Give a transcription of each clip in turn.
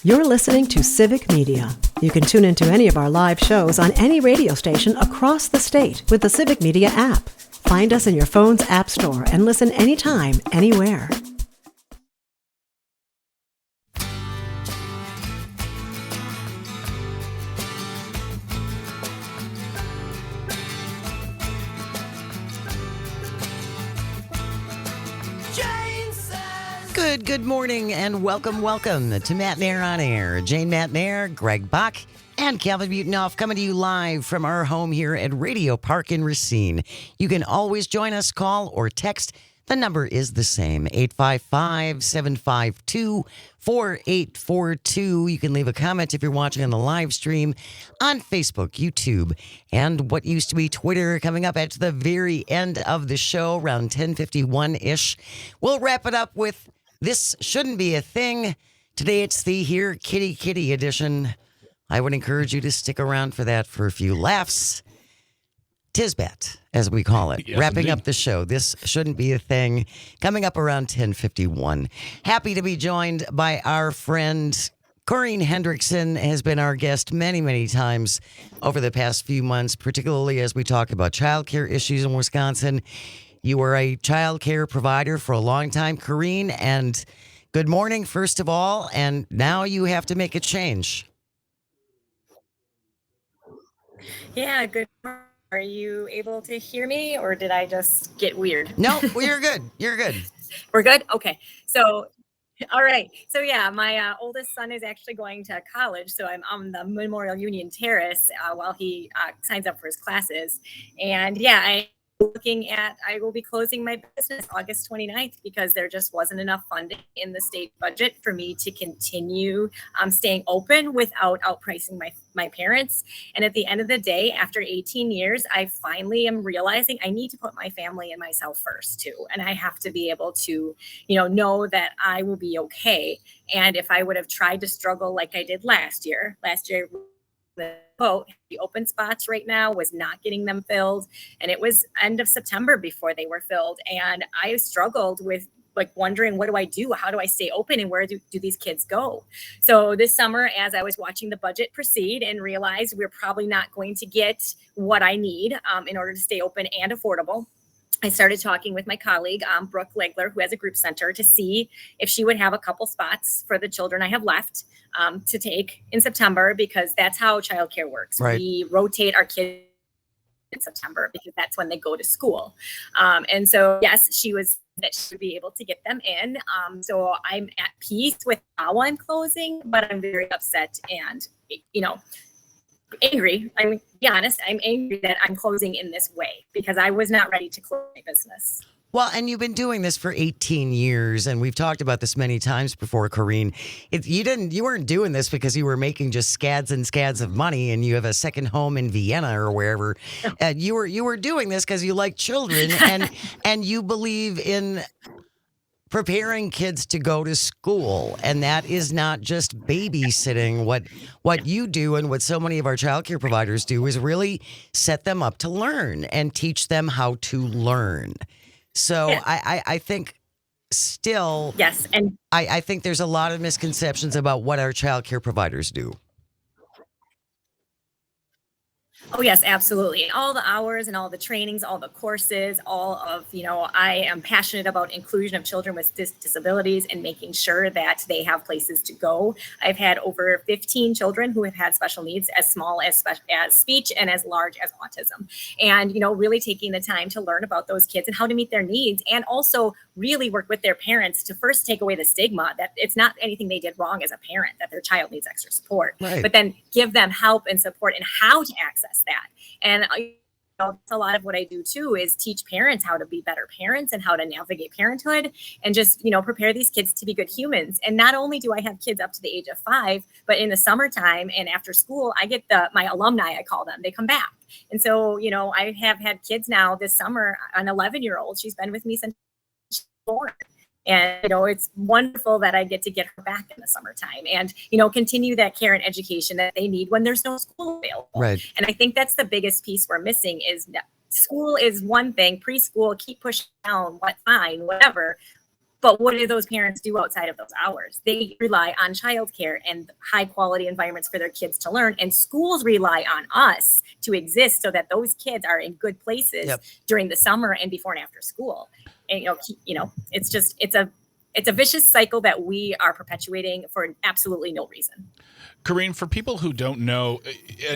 You're listening to Civic Media. You can tune into any of our live shows on any radio station across the state with the Civic Media app. Find us in your phone's app store and listen anytime, anywhere. Good morning and welcome to Matenaer on Air. Jane Matenaer, Greg Bach, and Calvin Butenhoff coming to you live from our home here at Radio Park in Racine. You can always join us, call or text. The number is the same, 855-752-4842. You can leave a comment if you're watching on the live stream on Facebook, YouTube, and what used to be Twitter. Coming up at the very end of the show, around 10:51-ish. We'll wrap it up with This Shouldn't Be a Thing. Today it's the Here Kitty Kitty edition. I would encourage you to stick around for that for a few laughs. Tisbat, as we call it. Yes, Wrapping indeed. up the show. This Shouldn't Be a Thing. Coming up around 10:51. Happy to be joined by our friend Corinne Hendrickson. Has been our guest many, many times over the past few months, particularly as we talk about childcare issues in Wisconsin. You were a child care provider for a long time, Corinne, and good morning, first of all, and now you have to make a change. Yeah, good morning. Are you able to hear me or did I just get weird? No, well, you're good. You're good. We're good? Okay. So, all right. So, yeah, my oldest son is actually going to college. So, I'm on the Memorial Union Terrace while he signs up for his classes. And, yeah, I will be closing my business August 29th because there just wasn't enough funding in the state budget for me to continue staying open without outpricing my parents. And at the end of the day, after 18 years, I finally am realizing I need to put my family and myself first too. And I have to be able to, know that I will be okay. And if I would have tried to struggle like I did last year, the open spots right now was not getting them filled. And it was end of September before they were filled. And I struggled with wondering, what do I do? How do I stay open? And where do these kids go? So this summer, as I was watching the budget proceed and realized we're probably not going to get what I need in order to stay open and affordable, I started talking with my colleague, Brooke Legler, who has a group center, to see if she would have a couple spots for the children I have left to take in September, because that's how childcare works. Right. We rotate our kids in September because that's when they go to school. And so, yes, she would be able to get them in. So I'm at peace with how I'm closing, but I'm very upset and, angry. I mean, be honest, I'm angry that I'm closing in this way because I was not ready to close my business. Well, and you've been doing this for 18 years, and we've talked about this many times before, Corinne. You weren't doing this because you were making just scads and scads of money, and you have a second home in Vienna or wherever. You were doing this because you like children, and you believe in preparing kids to go to school, and that is not just babysitting. What you do and what so many of our childcare providers do is really set them up to learn and teach them how to learn. So Yeah. I think still, Yes. And I think there's a lot of misconceptions about what our childcare providers do. oh, yes, absolutely. All the hours and all the trainings, all the courses, all of, I am passionate about inclusion of children with disabilities and making sure that they have places to go. I've had over 15 children who have had special needs, as small as speech and as large as autism. And, really taking the time to learn about those kids and how to meet their needs, and also really work with their parents to first take away the stigma that it's not anything they did wrong as a parent, that their child needs extra support, Right. but then give them help and support and how to access that. And that's a lot of what I do too, is teach parents how to be better parents and how to navigate parenthood and just, prepare these kids to be good humans. And not only do I have kids up to the age of 5, but in the summertime and after school, I get my alumni, I call them, they come back. And so, I have had kids now this summer, an 11-year-old, she's been with me since she was born. And, it's wonderful that I get to get her back in the summertime and, continue that care and education that they need when there's no school available. Right. And I think that's the biggest piece we're missing is that school is one thing, preschool, keep pushing down, fine, whatever. But what do those parents do outside of those hours? They rely on childcare and high quality environments for their kids to learn. And schools rely on us to exist so that those kids are in good places during the summer and before and after school. And, it's a vicious cycle that we are perpetuating for absolutely no reason. Corinne, for people who don't know,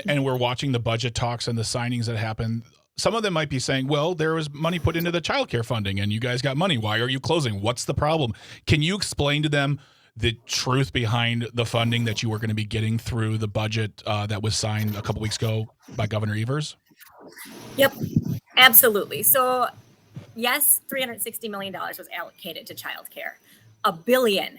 and we're watching the budget talks and the signings that happen, some of them might be saying, well, there was money put into the childcare funding and you guys got money. Why are you closing? What's the problem? Can you explain to them the truth behind the funding that you were going to be getting through the budget that was signed a couple weeks ago by Governor Evers? Yep, absolutely. So yes, $360 million was allocated to childcare. $1 billion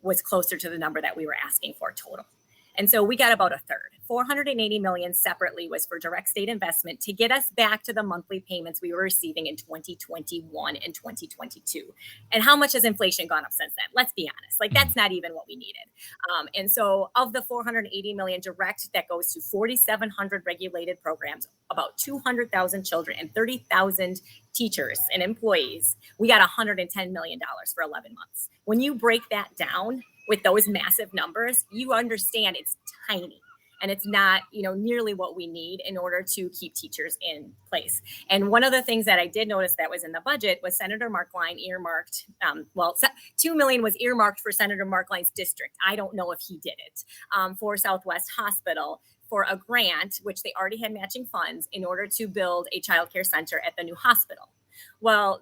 was closer to the number that we were asking for total. And so we got about a third. $480 million separately was for direct state investment to get us back to the monthly payments we were receiving in 2021 and 2022. And how much has inflation gone up since then? Let's be honest. Like, that's not even what we needed. And so of the $480 million direct that goes to 4,700 regulated programs, about 200,000 children and 30,000 teachers and employees, we got $110 million for 11 months. When you break that down with those massive numbers, you understand it's tiny. And it's not, nearly what we need in order to keep teachers in place. And one of the things that I did notice that was in the budget was Senator Markline earmarked, $2 million was earmarked for Senator Markline's district. I don't know if he did it, for Southwest Hospital for a grant, which they already had matching funds in order to build a childcare center at the new hospital. Well,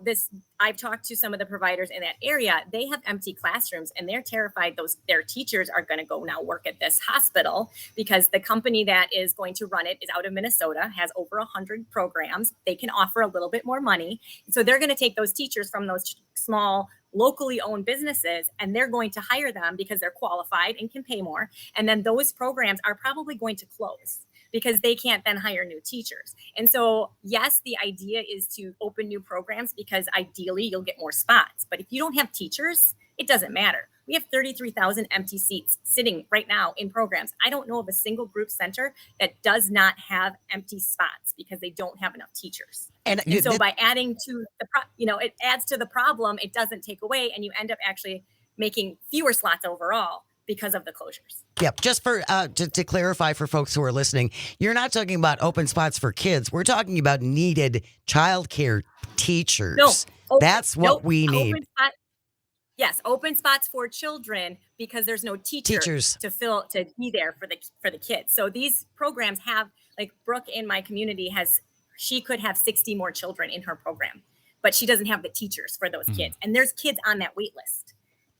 I've talked to some of the providers in that area. They have empty classrooms and they're terrified their teachers are going to go now work at this hospital because the company that is going to run it is out of Minnesota, has over 100 programs. They can offer a little bit more money. So they're going to take those teachers from those small locally owned businesses and they're going to hire them because they're qualified and can pay more. And then those programs are probably going to close because they can't then hire new teachers. And so, yes, the idea is to open new programs because ideally you'll get more spots. But if you don't have teachers, it doesn't matter. We have 33,000 empty seats sitting right now in programs. I don't know of a single group center that does not have empty spots because they don't have enough teachers. And so by adding to it adds to the problem, it doesn't take away, and you end up actually making fewer slots overall because of the closures. Yep. Just for to clarify for folks who are listening, you're not talking about open spots for kids. We're talking about needed childcare teachers. That's what we need. Open spots for children because there's no teachers to be there for the kids. So these programs have, like Brooke in my community she could have 60 more children in her program, but she doesn't have the teachers for those kids. And there's kids on that wait list.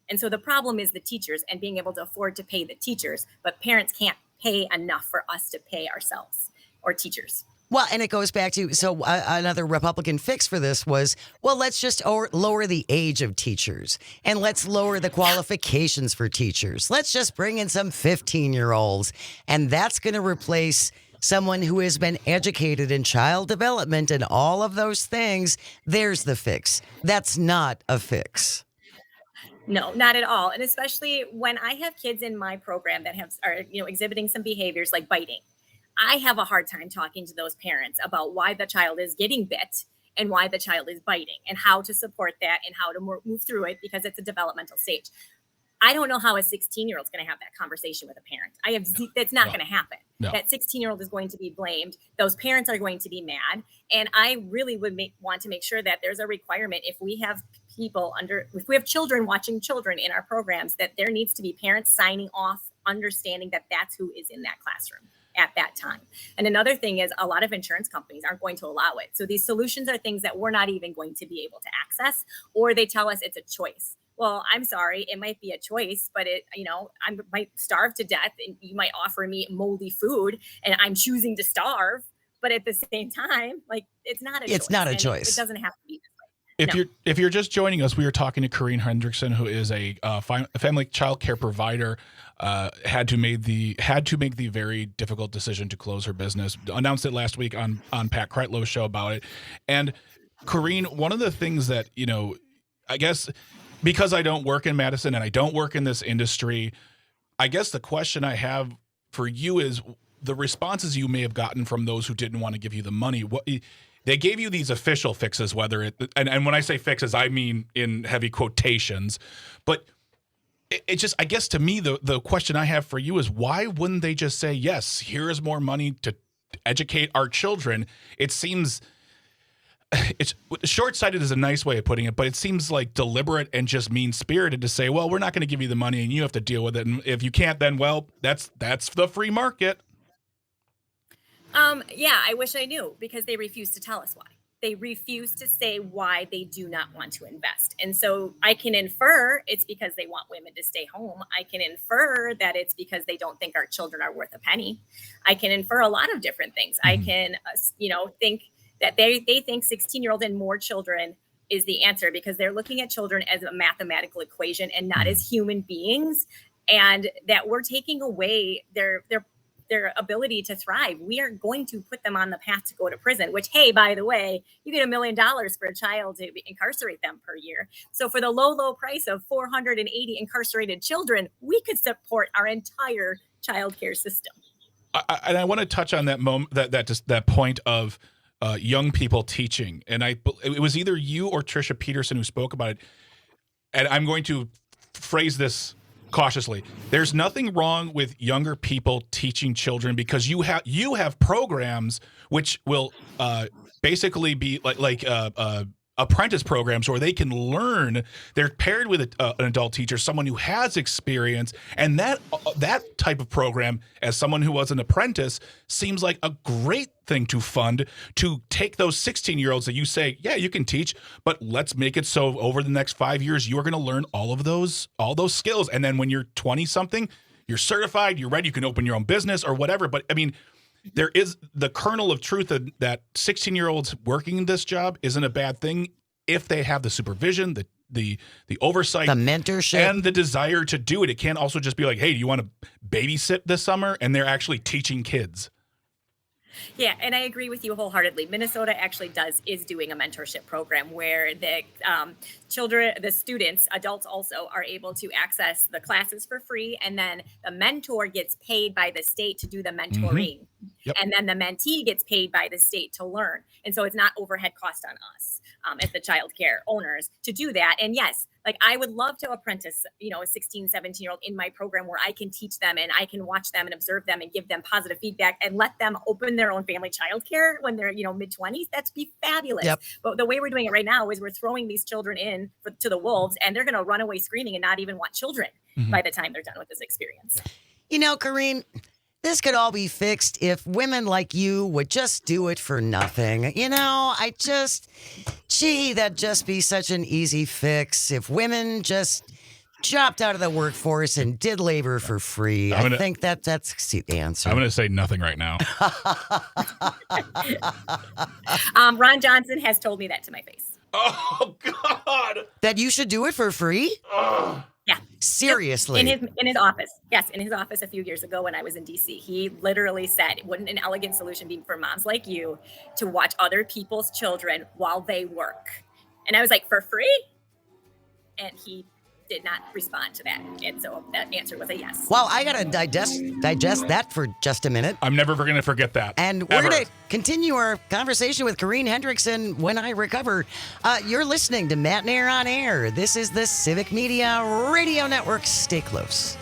And so the problem is the teachers and being able to afford to pay the teachers, but parents can't pay enough for us to pay ourselves or teachers. Well, and it goes back to, another Republican fix for this was, let's just lower the age of teachers and let's lower the qualifications for teachers. Let's just bring in some 15-year-olds and that's going to replace someone who has been educated in child development and all of those things. There's the fix. That's not a fix. No, not at all. And especially when I have kids in my program that are exhibiting some behaviors like biting. I have a hard time talking to those parents about why the child is getting bit and why the child is biting and how to support that and how to move through it because it's a developmental stage. I don't know how a 16-year-old is going to have that conversation with a parent. That's not going to happen. No. That 16-year-old is going to be blamed. Those parents are going to be mad. And I really would want to make sure that there's a requirement if we have if we have children watching children in our programs, that there needs to be parents signing off, understanding that that's who is in that classroom at that time. And another thing is a lot of insurance companies aren't going to allow it. So these solutions are things that we're not even going to be able to access, or they tell us it's a choice. Well, I'm sorry, it might be a choice, but I might starve to death and you might offer me moldy food and I'm choosing to starve. But at the same time, it's not a choice. It's not a choice. It doesn't have to be this way. If you're just joining us, we are talking to Corinne Hendrickson, who is a family child care provider. Had to make the very difficult decision to close her business. Announced it last week on Pat Kreitlow's show about it. And Corinne, one of the things that I guess because I don't work in Madison and I don't work in this industry, I guess the question I have for you is the responses you may have gotten from those who didn't want to give you the money. they gave you these official fixes, whether it, and when I say fixes, I mean in heavy quotations, but it just, I guess to me, the question I have for you is why wouldn't they just say, yes, here is more money to educate our children? It seems, it's short-sighted is a nice way of putting it, but it seems like deliberate and just mean-spirited to say, well, we're not going to give you the money and you have to deal with it. And if you can't, then, well, that's the free market. Yeah, I wish I knew, because they refuse to tell us why. They refuse to say why they do not want to invest. And so I can infer it's because they want women to stay home. I can infer that it's because they don't think our children are worth a penny. I can infer a lot of different things. I can, think that they think 16-year-old and more children is the answer, because they're looking at children as a mathematical equation and not as human beings, and that we're taking away their ability to thrive. We are going to put them on the path to go to prison, which, hey, by the way, you get $1 million for a child to incarcerate them per year. So for the low price of 480 incarcerated children, we could support our entire childcare system. I want to touch on that moment, that point of young people teaching. And it was either you or Trisha Peterson who spoke about it. And I'm going to phrase this cautiously. There's nothing wrong with younger people teaching children, because you have programs which will basically be like apprentice programs where they can learn. They're paired with an adult teacher, someone who has experience, and that type of program, as someone who was an apprentice, seems like a great thing to fund, to take those 16-year-olds that you say, yeah, you can teach, but let's make it so over the next 5 years you are going to learn all those skills, and then when you're 20 something, you're certified, you're ready, you can open your own business or whatever. But I mean, there is the kernel of truth that 16-year-olds working this job isn't a bad thing if they have the supervision, the oversight, the mentorship, and the desire to do it. It can't also just be like, hey, do you want to babysit this summer? And they're actually teaching kids. Yeah, and I agree with you wholeheartedly. Minnesota actually is doing a mentorship program where the children, the students, adults also, are able to access the classes for free, and then the mentor gets paid by the state to do the mentoring. Mm-hmm. Yep. And then the mentee gets paid by the state to learn. And so it's not overhead cost on us as the child care owners to do that. And yes, like I would love to apprentice, a 16, 17-year-old in my program where I can teach them and I can watch them and observe them and give them positive feedback and let them open their own family childcare when they're, mid-20s. That'd be fabulous. Yep. But the way we're doing it right now is we're throwing these children in to the wolves, and they're going to run away screaming and not even want children by the time they're done with this experience. Corrine, this could all be fixed if women like you would just do it for nothing. That'd just be such an easy fix if women just dropped out of the workforce and did labor for free. I think that's the answer. I'm going to say nothing right now. Ron Johnson has told me that to my face. Oh, God. That you should do it for free? Yeah. Seriously. In his office. Yes, in his office a few years ago when I was in DC, he literally said, wouldn't an elegant solution be for moms like you to watch other people's children while they work? And I was like, for free? And he did not respond to that. And so that answer was a yes. Well, I got to digest that for just a minute. I'm never going to forget that. And we're going to continue our conversation with Corrine Hendrickson when I recover. You're listening to Matenaer on Air. This is the Civic Media Radio Network. Stay close.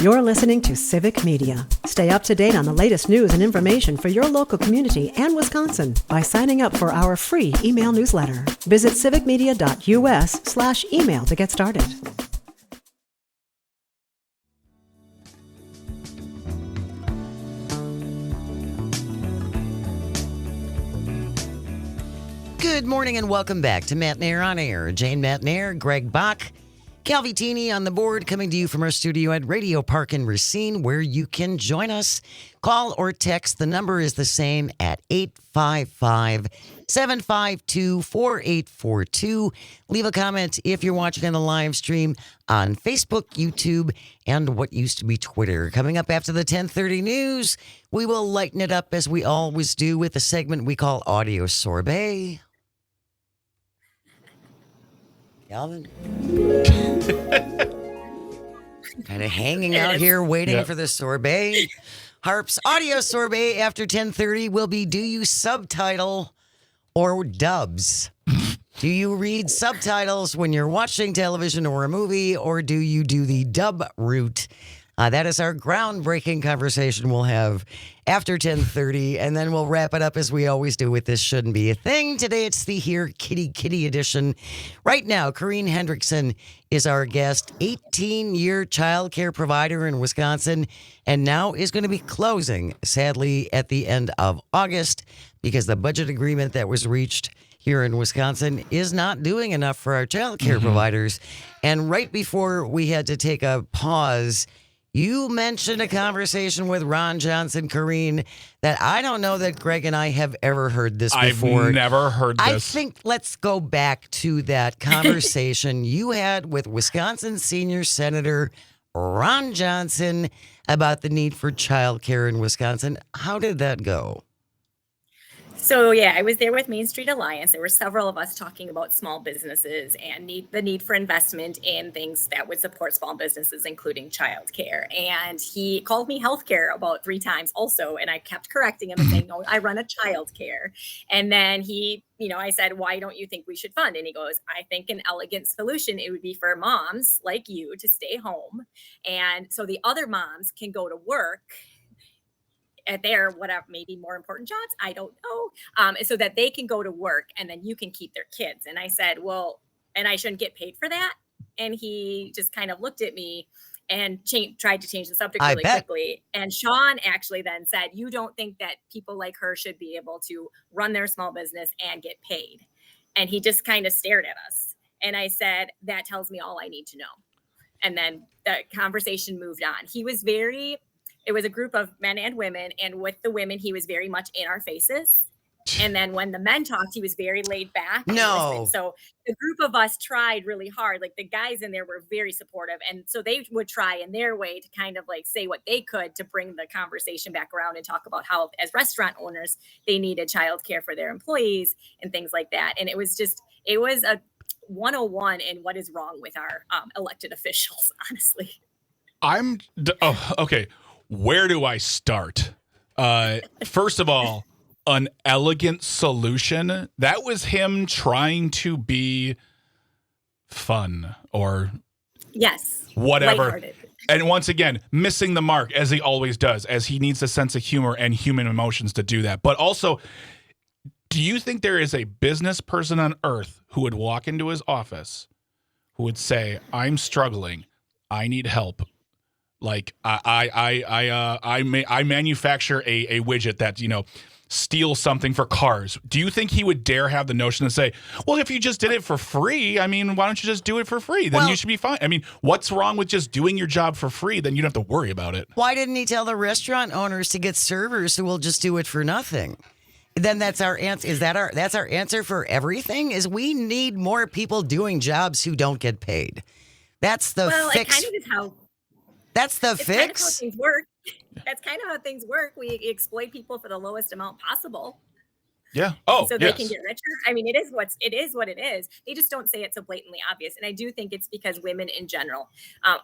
You're listening to Civic Media. Stay up to date on the latest news and information for your local community and Wisconsin by signing up for our free email newsletter. Visit civicmedia.us/email to get started. Good morning and welcome back to Matenaer on Air. Jane Matenaer, Greg Bach, Calvitini on the board, coming to you from our studio at Radio Park in Racine, where you can join us. Call or text. The number is the same at 855-752-4842. Leave a comment if you're watching on the live stream on Facebook, YouTube, and what used to be Twitter. Coming up after the 10:30 news, we will lighten it up as we always do with a segment we call Audio Sorbet. Calvin? Kind of hanging out here waiting for the sorbet. Harp's Audio Sorbet after 10:30 will be, do you subtitle or dubs? Do you read subtitles when you're watching television or a movie, or do you do the dub route? That is our groundbreaking conversation we'll have after 10:30, and then we'll wrap it up as we always do with This Shouldn't Be a Thing. Today it's the Here Kitty edition. Right now, Corrine Hendrickson is our guest, 18-year child care provider in Wisconsin, and now is going to be closing, sadly, at the end of August, because the budget agreement that was reached here in Wisconsin is not doing enough for our child care providers. And right before we had to take a pause, you mentioned a conversation with Ron Johnson, Corrine, that I don't know that Greg and I have ever heard this before. I've never heard this. I think let's go back to that conversation you had with Wisconsin Senior Senator Ron Johnson about the need for child care in Wisconsin. How did that go? So yeah, I was there with Main Street Alliance. There were several of us talking about small businesses and the need for investment in things that would support small businesses, including childcare. And he called me healthcare about 3 times also, and I kept correcting him and saying, "No, I run a childcare." And then he, I said, "Why don't you think we should fund?" And he goes, "I think an elegant solution it would be for moms like you to stay home, and so the other moms can go to work at their whatever, maybe more important jobs, I don't know, so that they can go to work and then you can keep their kids." And I said, "Well, and I shouldn't get paid for that?" And he just kind of looked at me and tried to change the subject really quickly. And Sean actually then said, "You don't think that people like her should be able to run their small business and get paid?" And he just kind of stared at us. And I said, "That tells me all I need to know." And then the conversation moved on. It was a group of men and women, and with the women, he was very much in our faces. And then when the men talked, he was very laid back. No. So the group of us tried really hard. Like the guys in there were very supportive. And so they would try in their way to kind of like say what they could to bring the conversation back around and talk about how, as restaurant owners, they needed childcare for their employees and things like that. And it was a 101 in what is wrong with our elected officials, honestly. Okay. Where do I start? First of all, an elegant solution. That was him trying to be fun or whatever. Lighthearted. And once again, missing the mark as he always does, as he needs a sense of humor and human emotions to do that. But also, do you think there is a business person on earth who would walk into his office who would say, "I'm struggling, I need help. Like I manufacture a widget that, steals something for cars." Do you think he would dare have the notion to say, "Well, if you just did it for free, why don't you just do it for free? Then you should be fine." What's wrong with just doing your job for free? Then you don't have to worry about it. Why didn't he tell the restaurant owners to get servers who will just do it for nothing? Then that's our answer. That's our answer for everything? Is we need more people doing jobs who don't get paid. That's the fix. It kind of is how. That's the it's fix. Kind of how things work. That's kind of how things work. We exploit people for the lowest amount possible. Yeah. So they can get richer. It is what it is. They just don't say it so blatantly obvious. And I do think it's because women in general,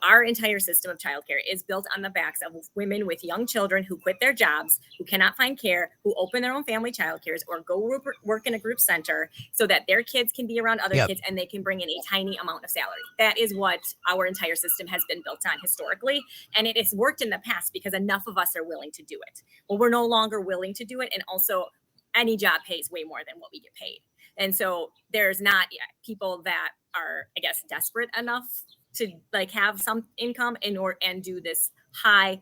our entire system of childcare is built on the backs of women with young children who quit their jobs, who cannot find care, who open their own family childcares or go work in a group center so that their kids can be around other kids and they can bring in a tiny amount of salary. That is what our entire system has been built on historically. And it has worked in the past because enough of us are willing to do it. Well, we're no longer willing to do it. And also, any job pays way more than what we get paid. And so there's not people that are, I guess, desperate enough to have some income and do this high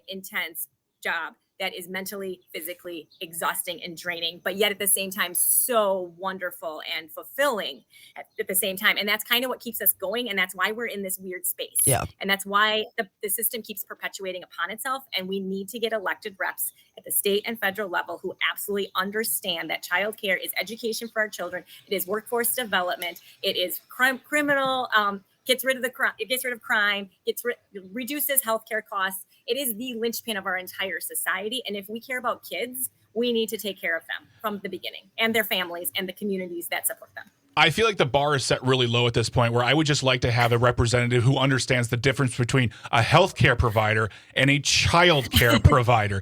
intense job that is mentally, physically exhausting and draining, but yet at the same time, so wonderful and fulfilling at the same time. And that's kind of what keeps us going. And that's why we're in this weird space. Yeah. And that's why the system keeps perpetuating upon itself. And we need to get elected reps at the state and federal level who absolutely understand that childcare is education for our children. It is workforce development. It is criminal, gets rid of crime, reduces healthcare costs. It is the linchpin of our entire society. And if we care about kids, we need to take care of them from the beginning, and their families and the communities that support them. I feel like the bar is set really low at this point, where I would just like to have a representative who understands the difference between a healthcare provider and a childcare provider.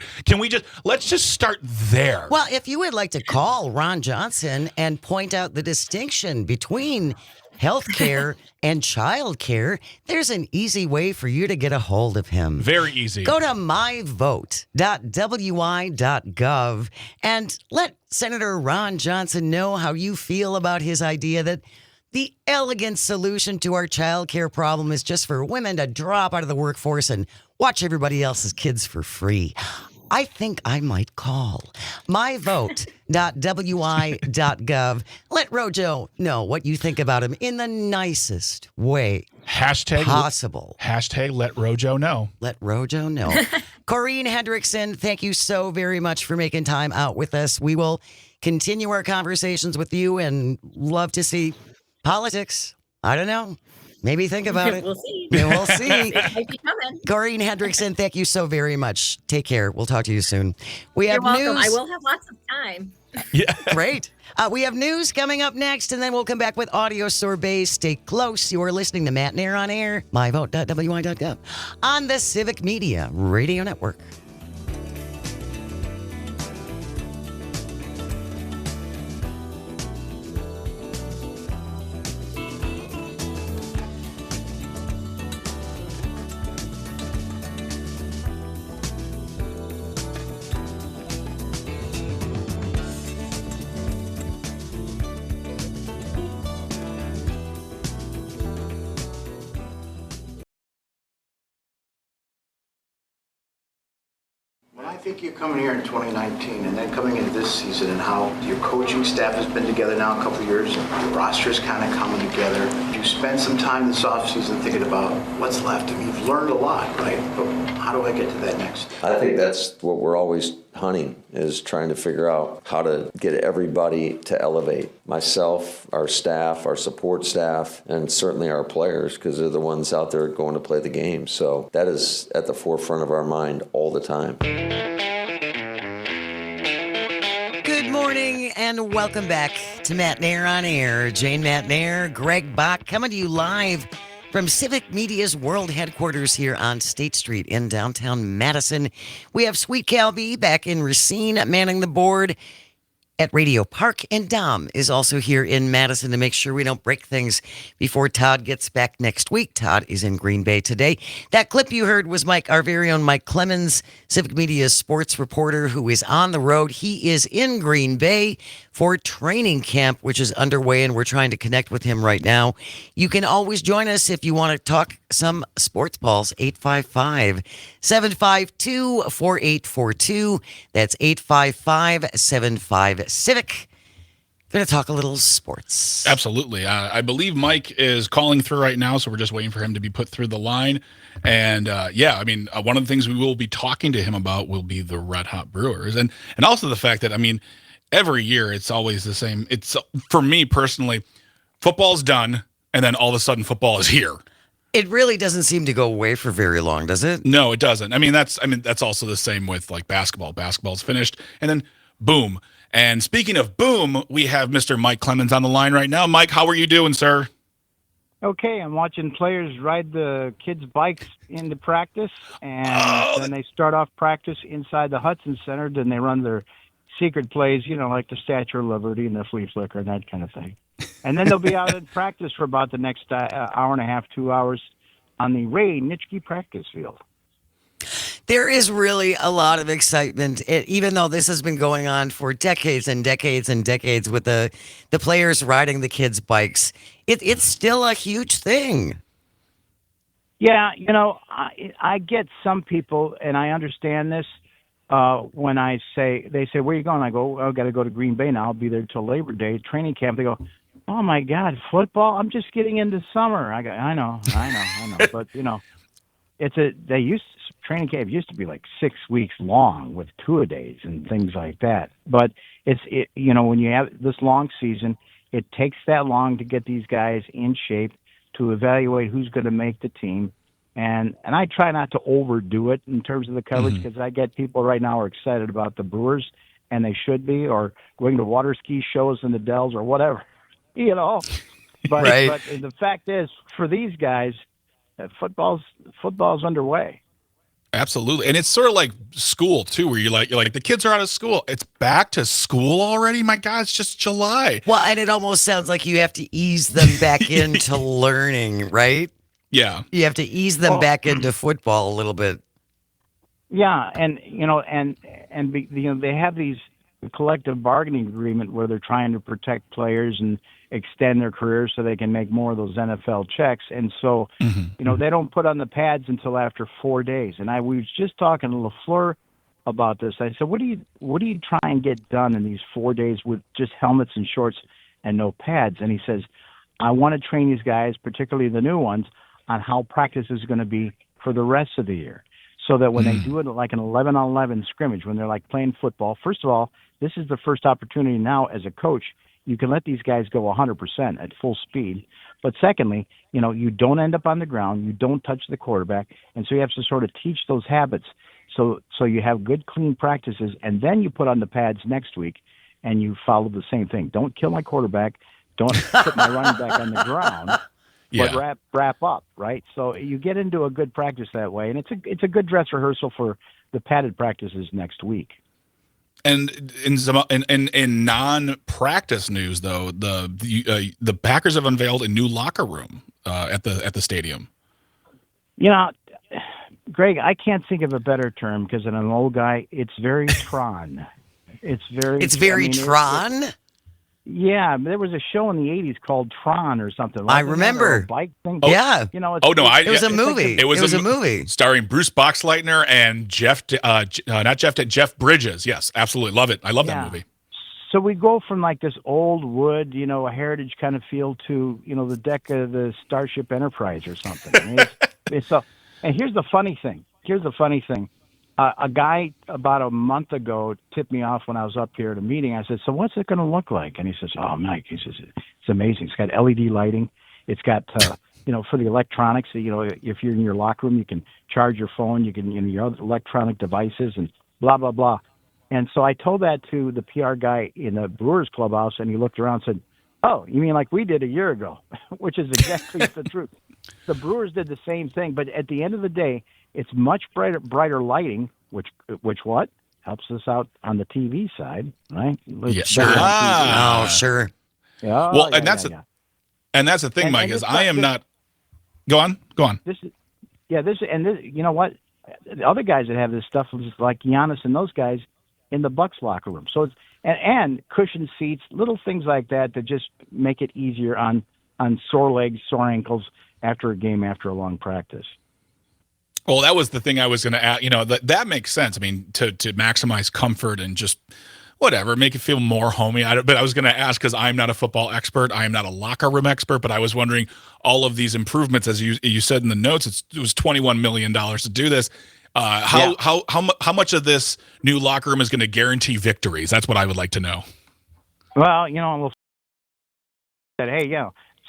Let's just start there. Well, if you would like to call Ron Johnson and point out the distinction between healthcare and childcare, there's an easy way for you to get a hold of him. Very easy. Go to myvote.wi.gov and let Senator Ron Johnson know how you feel about his idea that the elegant solution to our childcare problem is just for women to drop out of the workforce and watch everybody else's kids for free. I think I might call myvote.wi.gov. Let Rojo know what you think about him in the nicest way possible. Hashtag let Rojo know. Let Rojo know. Corinne Hendrickson, thank you so very much for making time out with us. We will continue our conversations with you and love to see politics. I don't know. Maybe think about it. We'll see. We'll see. It might be coming. Corinne Hendrickson, thank you so very much. Take care. We'll talk to you soon. We have You're welcome. news. I will have lots of time. Yeah. Great. We have news coming up next, and then we'll come back with audio sorbets. Stay close. You are listening to Matenaer on Air, myvote.wi.gov, on the Civic Media Radio Network. When I think you're coming here in 2019 and then coming into this season and how your coaching staff has been together now a couple of years and your roster's kind of coming together, you spend some time this offseason thinking about what's left. I mean, you've learned a lot, right? But how do I get to that next step? I think that's what we're always hunting, is trying to figure out how to get everybody to elevate. Myself, our staff, our support staff, and certainly our players, because they're the ones out there going to play the game. So that is at the forefront of our mind all the time. Good morning and welcome back to Matenaer on Air. Jane Matenaer, Greg Bach, coming to you live from Civic Media's world headquarters here on State Street in downtown Madison. We have Sweet Cal B back in Racine manning the board at Radio Park, and Dom is also here in Madison to make sure we don't break things before Todd gets back next week. Todd is in Green Bay today. That clip you heard was our very own Mike Clemens, Civic Media's sports reporter, who is on the road. He is in Green Bay for training camp, which is underway, and we're trying to connect with him right now. You can always join us if you want to talk some sports balls. 855-752-4842. That's 855-75-CIVIC. Going to talk a little sports. Absolutely. I believe Mike is calling through right now, so we're just waiting for him to be put through the line. And one of the things we will be talking to him about will be the Red Hot Brewers, and also the fact that, every year it's always the same. It's, for me personally, football's done, and then all of a sudden football is here. It really doesn't seem to go away for very long, does it? No, it doesn't. That's also the same with like basketball. Basketball's finished, and then boom. And speaking of boom, we have Mr. Mike Clemens on the line right now. Mike, how are you doing, sir? Okay, I'm watching players ride the kids' bikes into practice, and then they start off practice inside the Hudson Center. Then they run their secret plays, like the Statue of Liberty and the Flea Flicker and that kind of thing. And then they'll be out in practice for about the next hour and a half, 2 hours on the Ray Nitschke practice field. There is really a lot of excitement, even though this has been going on for decades and decades and decades with the players riding the kids' bikes. It's still a huge thing. Yeah, I get some people, and I understand this, when they say, where are you going? I go, I've got to go to Green Bay now. I'll be there till Labor Day training camp. They go, oh my God, football? I'm just getting into summer. I go, I know. But training camp used to be like 6 weeks long with two-a-days and things like that. But when you have this long season, it takes that long to get these guys in shape, to evaluate who's going to make the team. And I try not to overdo it in terms of the coverage, because I get people right now are excited about the Brewers, and they should be, or going to water ski shows in the Dells or whatever, But, Right. but the fact is, for these guys, football's underway. Absolutely. And it's sort of like school too, where you're like, the kids are out of school. It's back to school already. My God, it's just July. Well, and it almost sounds like you have to ease them back into learning, right? Yeah. You have to ease them back into football a little bit. Yeah, and they have these collective bargaining agreement where they're trying to protect players and extend their careers so they can make more of those NFL checks. And so, they don't put on the pads until after 4 days. And we was just talking to LaFleur about this. I said, what do you try and get done in these 4 days with just helmets and shorts and no pads? And he says, I want to train these guys, particularly the new ones, on how practice is going to be for the rest of the year. So that when they do it like an 11-on-11 scrimmage, when they're like playing football, first of all, this is the first opportunity now as a coach. You can let these guys go 100% at full speed. But secondly, you don't end up on the ground. You don't touch the quarterback. And so you have to sort of teach those habits. So you have good, clean practices. And then you put on the pads next week and you follow the same thing. Don't kill my quarterback. Don't put my running back on the ground. But wrap up, right? So you get into a good practice that way. And it's a good dress rehearsal for the padded practices next week. And in non-practice news, though, the Packers have unveiled a new locker room at the stadium. Greg, I can't think of a better term because I'm an old guy. It's very Tron. It's very Tron. Yeah, there was a show in the 80s called Tron or something. I remember. A bike thing. Yeah. It was a movie. It was a movie starring Bruce Boxleitner and Jeff Bridges. Yes, absolutely. Love it. I love that movie. So we go from like this old wood, a heritage kind of feel to, the deck of the Starship Enterprise or something. And here's the funny thing. A guy about a month ago tipped me off when I was up here at a meeting. I said, so what's it going to look like? And he says, oh, Mike, it's amazing. It's got LED lighting. It's got, for the electronics, if you're in your locker room, you can charge your phone, you can, your other electronic devices and blah, blah, blah. And so I told that to the PR guy in the Brewers clubhouse, and he looked around and said, oh, you mean like we did a year ago, which is exactly the truth. The Brewers did the same thing, but at the end of the day, it's much brighter lighting, which what helps us out on the TV side, right? Yeah, sure. Oh, sure. Yeah. Well, and that's the thing, Mike. Is I am not. Go on. This. You know what? The other guys that have this stuff is like Giannis and those guys in the Bucks locker room. So it's and cushion seats, little things like that just make it easier on sore legs, sore ankles after a game, after a long practice. Well, that was the thing I was going to add. That makes sense. I mean, to maximize comfort and just whatever, make it feel more homey. But I was going to ask, because I'm not a football expert, I am not a locker room expert, but I was wondering, all of these improvements, as you said in the notes, it was $21 million to do this. How much of this new locker room is going to guarantee victories? That's what I would like to know. Well, we'll said, hey,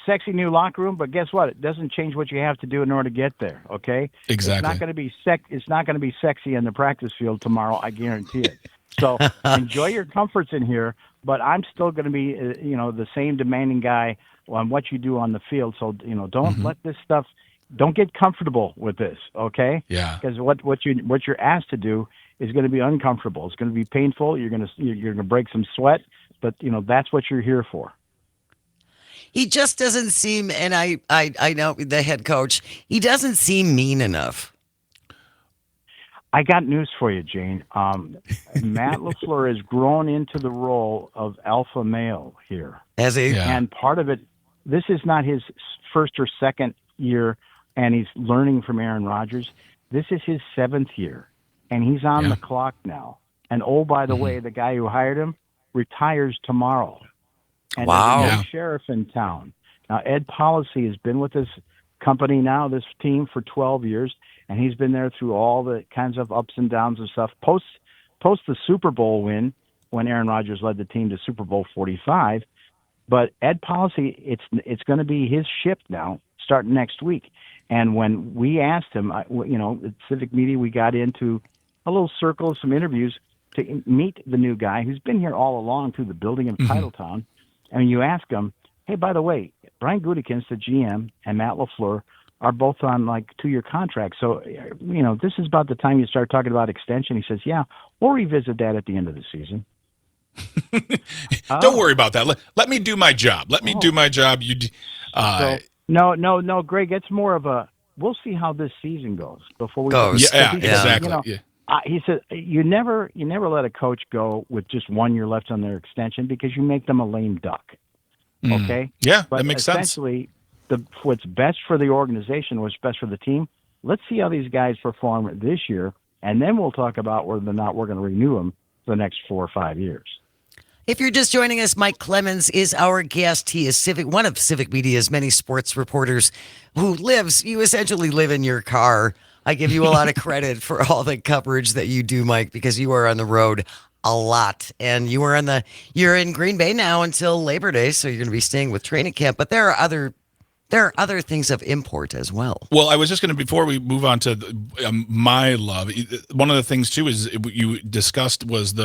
sexy new locker room, but guess what? It doesn't change what you have to do in order to get there. Okay, exactly. It's not going to be It's not going to be sexy in the practice field tomorrow. I guarantee it. So enjoy your comforts in here, but I'm still going to be, the same demanding guy on what you do on the field. So don't let this stuff. Don't get comfortable with this. Okay. Yeah. Because what you're asked to do is going to be uncomfortable. It's going to be painful. You're going to break some sweat, but that's what you're here for. He just doesn't seem, and I know the head coach, he doesn't seem mean enough. I got news for you, Jane. Matt LaFleur has grown into the role of alpha male here. Has he? Yeah. And part of it, this is not his first or second year, and he's learning from Aaron Rodgers. This is his 7th year. and he's on the clock now. And oh, by the way, the guy who hired him retires tomorrow. And there's a new sheriff in town. Now, Ed Policy has been with this company now, this team, for 12 years, and he's been there through all the kinds of ups and downs and stuff. Post the Super Bowl win, when Aaron Rodgers led the team to Super Bowl 45, but Ed Policy, it's going to be his ship now, starting next week. And when we asked him, at Civic Media, we got into a little circle of some interviews to meet the new guy who's been here all along through the building of Titletown. And you ask him, hey, by the way, Brian Gutekunst, the GM, and Matt LaFleur are both on 2-year contracts. So, this is about the time you start talking about extension. He says, yeah, we'll revisit that at the end of the season. Don't worry about that. Let me do my job. Let me do my job. No, Greg, it's more of a, we'll see how this season goes before we go. Yeah, exactly. He said, you never let a coach go with just 1 year left on their extension because you make them a lame duck. Okay? Yeah, but that makes sense. Essentially, what's best for the organization, what's best for the team, let's see how these guys perform this year, and then we'll talk about whether or not we're going to renew them for the next 4 or 5 years. If you're just joining us, Mike Clemens is our guest. He is one of Civic Media's many sports reporters you essentially live in your car. I give you a lot of credit for all the coverage that you do, Mike, because you are on the road a lot. And you're in Green Bay now until Labor Day, so you're going to be staying with training camp. But there are other things of import as well. Well, I was just going to, before we move on to my love, one of the things too is you discussed was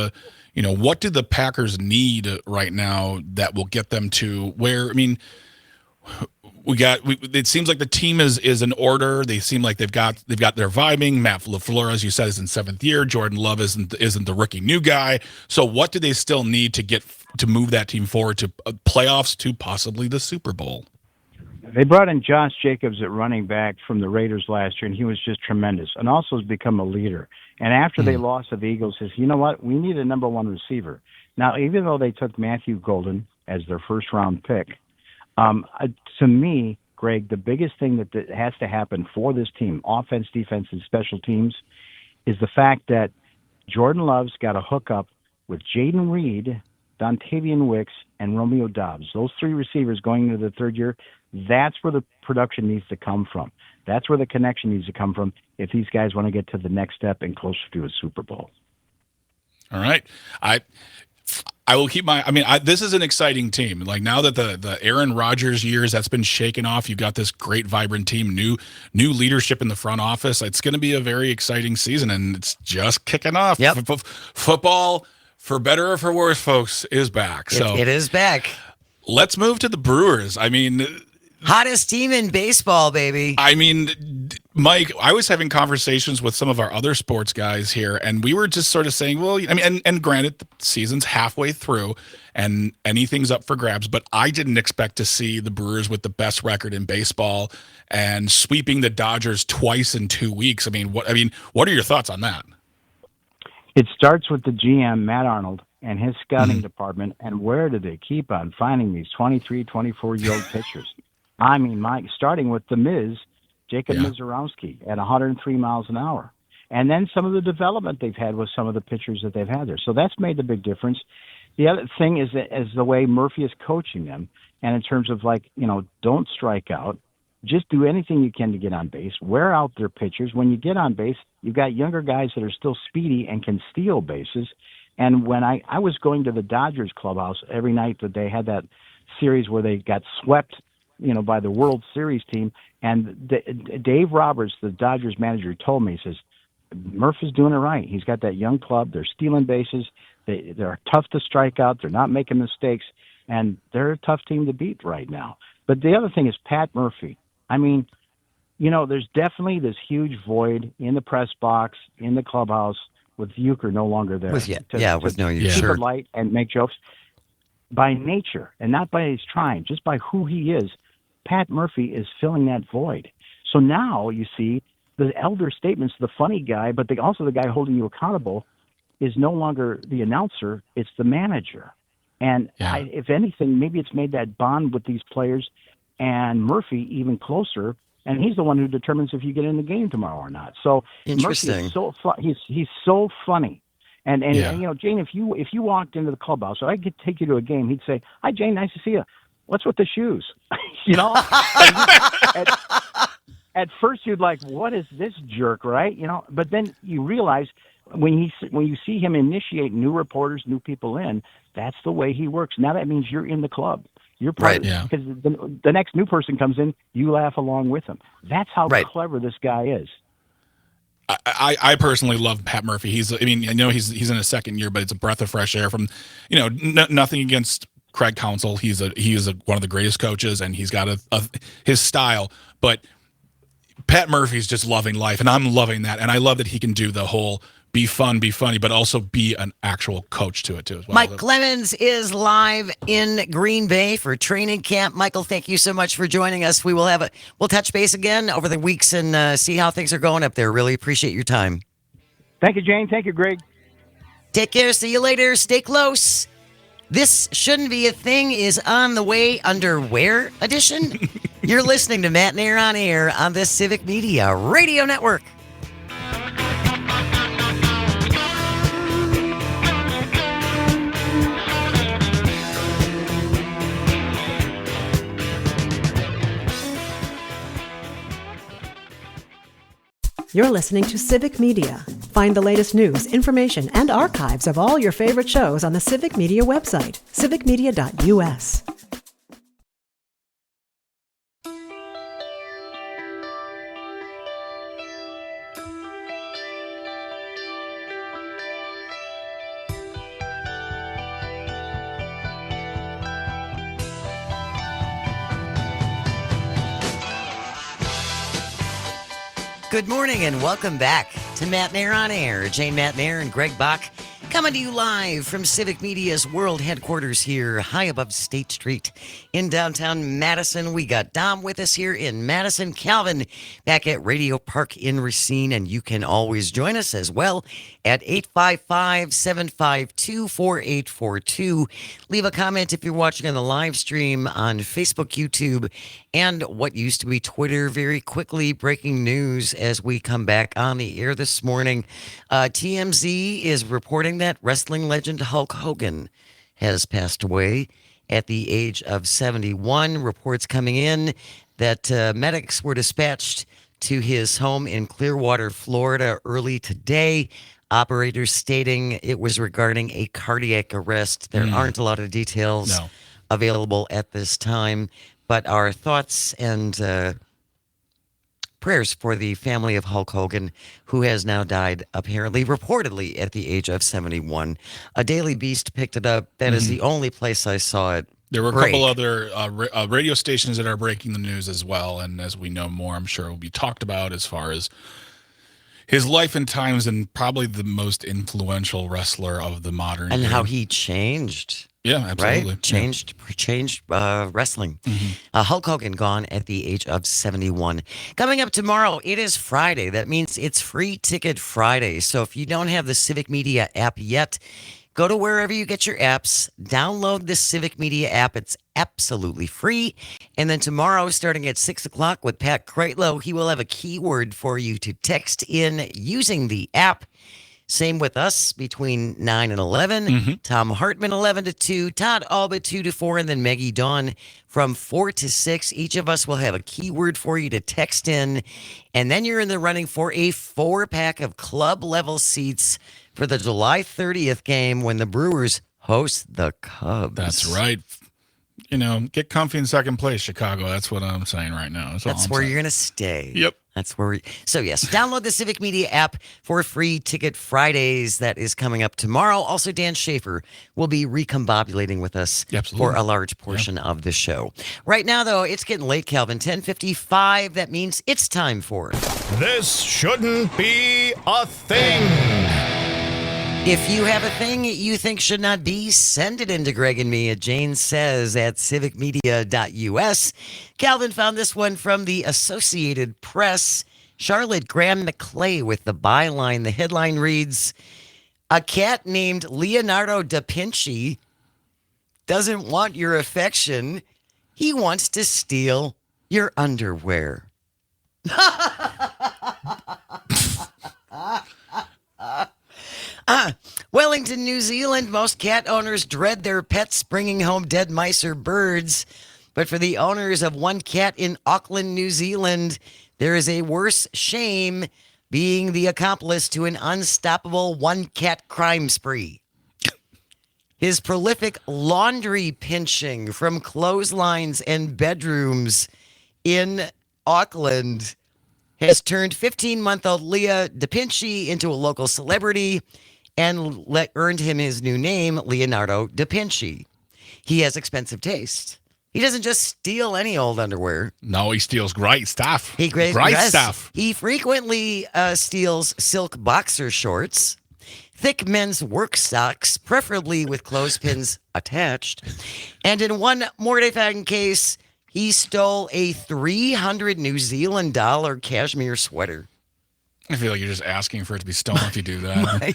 what do the Packers need right now that will get them to where, it seems like the team is in order. They seem like they've got their vibing. Matt LaFleur, as you said, is in 7th year. Jordan Love isn't the rookie new guy. So what do they still need to move that team forward to playoffs, to possibly the Super Bowl? They brought in Josh Jacobs at running back from the Raiders last year, and he was just tremendous, and also has become a leader. And after they lost to the Eagles, says, you know what, we need a number one receiver. Now, even though they took Matthew Golden as their first-round pick, to me, Greg, the biggest thing that has to happen for this team, offense, defense, and special teams, is the fact that Jordan Love's got to hook up with Jaden Reed, Dontavian Wicks, and Romeo Doubs. Those 3 receivers going into the 3rd year, that's where the production needs to come from. That's where the connection needs to come from if these guys want to get to the next step and closer to a Super Bowl. All right. I will keep this is an exciting team. Like, now that the Aaron Rodgers years, that's been shaken off, you've got this great, vibrant team, new leadership in the front office. It's going to be a very exciting season, and it's just kicking off. Yep. Football, for better or for worse, folks, is back. So it is back. Let's move to the Brewers. Hottest team in baseball, baby. Mike, I was having conversations with some of our other sports guys here, and we were just sort of saying, well, and granted, the season's halfway through and anything's up for grabs, but I didn't expect to see the Brewers with the best record in baseball and sweeping the Dodgers twice in 2 weeks. What are your thoughts on that? It starts with the GM, Matt Arnold, and his scouting department, and where do they keep on finding these 23, 24-year-old pitchers? Mike, starting with the Miz, Jacob Mizorowski at 103 miles an hour. And then some of the development they've had with some of the pitchers that they've had there. So that's made the big difference. The other thing is the way Murphy is coaching them. And in terms of don't strike out, just do anything you can to get on base, wear out their pitchers. When you get on base, you've got younger guys that are still speedy and can steal bases. And when I was going to the Dodgers clubhouse every night that they had that series where they got swept, by the World Series team. And Dave Roberts, the Dodgers manager, told me, he says, Murphy's doing it right. He's got that young club. They're stealing bases. They're tough to strike out. They're not making mistakes. And they're a tough team to beat right now. But the other thing is Pat Murphy. There's definitely this huge void in the press box, in the clubhouse, with Euchre no longer there. With no Euchre. Keep it light and make jokes. By nature, and not by his trying, just by who he is, Pat Murphy is filling that void. So now you see the elder statements, the funny guy, but also the guy holding you accountable is no longer the announcer, it's the manager. And if anything, maybe it's made that bond with these players and Murphy even closer and he's the one who determines if you get in the game tomorrow or not. So Murphy Interesting. is he's so funny. And Yeah. you know, Jane, if you walked into the clubhouse, or I could take you to a game, he'd say, "Hi, Jane, nice to see you. What's with the shoes?" You know. At first, you'd like, "What is this jerk?" Right? You know. But then you realize when you see him initiate new reporters, new people in, that's the way he works. Now that means you're in the club. You're part Right. of it. Yeah. Because the next new person comes in, you laugh along with him. That's how Right. clever this guy is. I personally love Pat Murphy. I know he's in his second year, but it's a breath of fresh air from, nothing against Craig Counsell. He is one of the greatest coaches, and he's got his style. But Pat Murphy's just loving life, and I'm loving that. And I love that he can do the whole be fun, be funny, but also be an actual coach to it too as well. Mike Clemens is live in Green Bay for training camp. Michael, thank you so much for joining us. We'll touch base again over the weeks and see how things are going up there. Really appreciate your time. Thank you, Jane. Thank you, Greg. Take care. See you later. Stay close. This Shouldn't Be a Thing is on the way, underwear edition. You're listening to Matenaer on Air on the Civic Media Radio Network. You're listening to Civic Media. Find the latest news, information, and archives of all your favorite shows on the Civic Media website, civicmedia.us. Good morning and welcome back to Matenaer on Air. Jane Matenaer and Greg Bach coming to you live from Civic Media's world headquarters here high above State Street in downtown Madison. We got Dom with us here in Madison, Calvin back at Radio Park in Racine, and you can always join us as well at 855-752-4842. Leave a comment if you're watching on the live stream on Facebook, YouTube, and what used to be Twitter. Very quickly, breaking news as we come back on the air this morning. TMZ is reporting that wrestling legend Hulk Hogan has passed away at the age of 71. Reports coming in that medics were dispatched to his home in Clearwater, Florida early today. Operators stating it was regarding a cardiac arrest. There aren't a lot of details available at this time, but our thoughts and prayers for the family of Hulk Hogan, who has now died, apparently, reportedly, at the age of 71. A Daily Beast picked it up. That is the only place I saw it. There were a break. couple other radio stations that are breaking the news as well, and as we know more, I'm sure it will be talked about as far as his life and times, and probably the most influential wrestler of the modern And era. how he changed. Yeah, absolutely. Right? Changed wrestling. Hulk Hogan gone at the age of 71. Coming up tomorrow, it is Friday. That means it's Free Ticket Friday. So if you don't have the Civic Media app yet, go to wherever you get your apps, download the Civic Media app. It's absolutely free. And then tomorrow, starting at 6 o'clock with Pat Kreitlow, he will have a keyword for you to text in using the app. Same with us between 9 and 11. Tom Hartman, 11 to 2. Todd Alba, 2 to 4. And then Maggie Dawn from 4 to 6. Each of us will have a keyword for you to text in. And then you're in the running for a 4-pack of club-level seats for the July 30th game when the Brewers host the Cubs. That's right. Get comfy in second place, Chicago. That's what I'm saying right now. That's where you're going to stay. Yep. That's where So yes, download the Civic Media app for Free Ticket Fridays. That is coming up tomorrow. Also, Dan Schaefer will be recombobulating with us for a large portion of the show. Right now, though, it's getting late, Calvin. 10:55. That means it's time for This Shouldn't Be a Thing. If you have a thing you think should not be, send it in to Greg and me at janesays at civicmedia.us. Calvin found this one from the Associated Press. Charlotte Graham McClay with the byline. The headline reads, "A cat named Leonardo da Vinci doesn't want your affection. He wants to steal your underwear." Wellington, New Zealand. Most cat owners dread their pets bringing home dead mice or birds. But for the owners of one cat in Auckland, New Zealand, there is a worse shame: being the accomplice to an unstoppable one-cat crime spree. His prolific laundry pinching from clotheslines and bedrooms in Auckland has turned 15-month-old Leah DePinci into a local celebrity and earned him his new name, Leonardo DePinci. He has expensive taste. He doesn't just steal any old underwear. No, he steals great stuff. Great Great stuff. He frequently steals silk boxer shorts, thick men's work socks, preferably with clothespins attached. And in one mortifying case, he stole a $300 New Zealand dollar cashmere sweater. I feel like you're just asking for it to be stolen if you do that.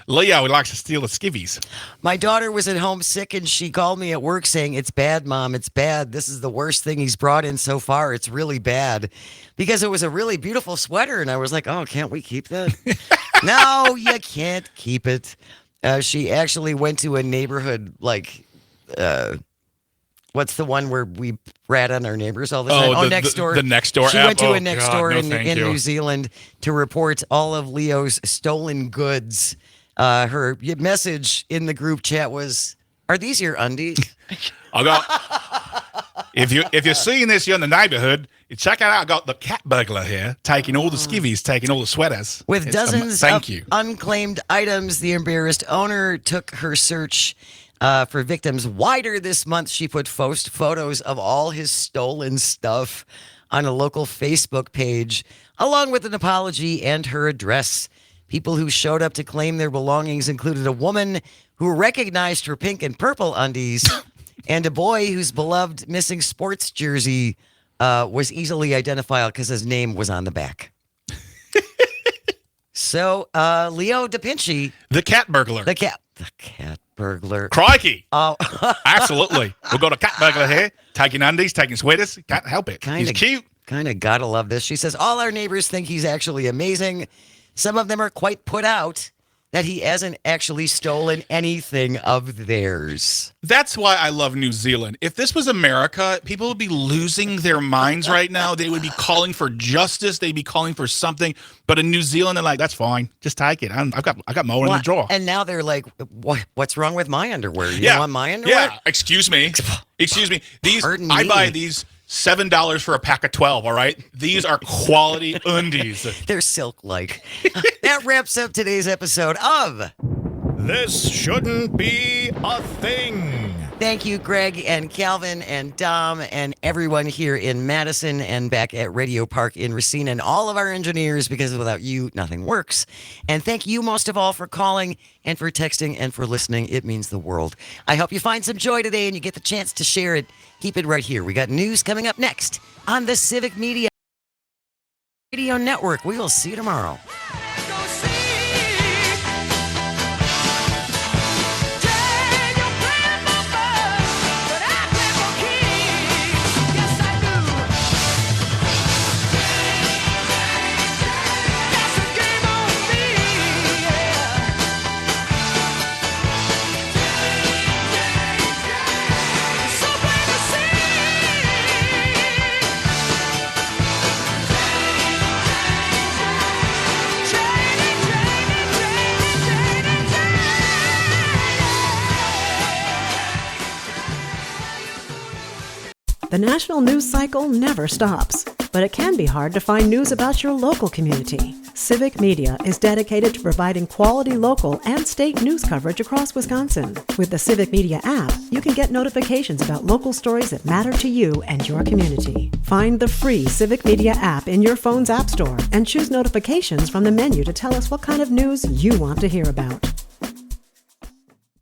Leo likes to steal the skivvies. My daughter was at home sick, and she called me at work saying, "It's bad, Mom. It's bad. This is the worst thing he's brought in so far. It's really bad." Because it was a really beautiful sweater, and I was like, "Oh, can't we keep that?" No, you can't keep it. She actually went to a neighborhood, what's the one where we rat on our neighbors all the time? Next Door. The Next Door She app. went to a Next Door in thank you. New Zealand to report all of Leo's stolen goods. Her message in the group chat was, "Are these your undies?" If you're seeing this here in the neighborhood, you check it out. I got the cat burglar here, taking all the skivvies, taking all the sweaters. With dozens thank of you. unclaimed items, the embarrassed owner took her search for victims wider this month. She put photos of all his stolen stuff on a local Facebook page, along with an apology and her address. People who showed up to claim their belongings included a woman who recognized her pink and purple undies and a boy whose beloved missing sports jersey was easily identifiable because his name was on the back. So, Leo DePinci. The cat burglar. The cat burglar. Crikey. Oh, Absolutely. We've got a cat burglar here, taking undies, taking sweaters. Can't help it. He's cute. Kind of gotta love this. She says, all our neighbors think he's actually amazing. Some of them are quite put out that he hasn't actually stolen anything of theirs. That's why I love New Zealand. If this was America, people would be losing their minds right now. They would be calling for justice. They'd be calling for something. But in New Zealand, they're like, "That's fine. Just take it. I got more in the drawer." And now they're like, "What's wrong with my underwear? You don't want my underwear?" Yeah. Excuse me. These Pardon I me. buy these $7 for a pack of 12. All right. These are quality undies. They're silk-like. That wraps up today's episode of This Shouldn't Be a Thing. Thank you, Greg and Calvin and Dom and everyone here in Madison and back at Radio Park in Racine and all of our engineers, because without you, nothing works. And thank you most of all for calling and for texting and for listening. It means the world. I hope you find some joy today and you get the chance to share it. Keep it right here. We got news coming up next on the Civic Media Radio Network. We will see you tomorrow. The national news cycle never stops, but it can be hard to find news about your local community. Civic Media is dedicated to providing quality local and state news coverage across Wisconsin. With the Civic Media app, you can get notifications about local stories that matter to you and your community. Find the free Civic Media app in your phone's app store and choose notifications from the menu to tell us what kind of news you want to hear about.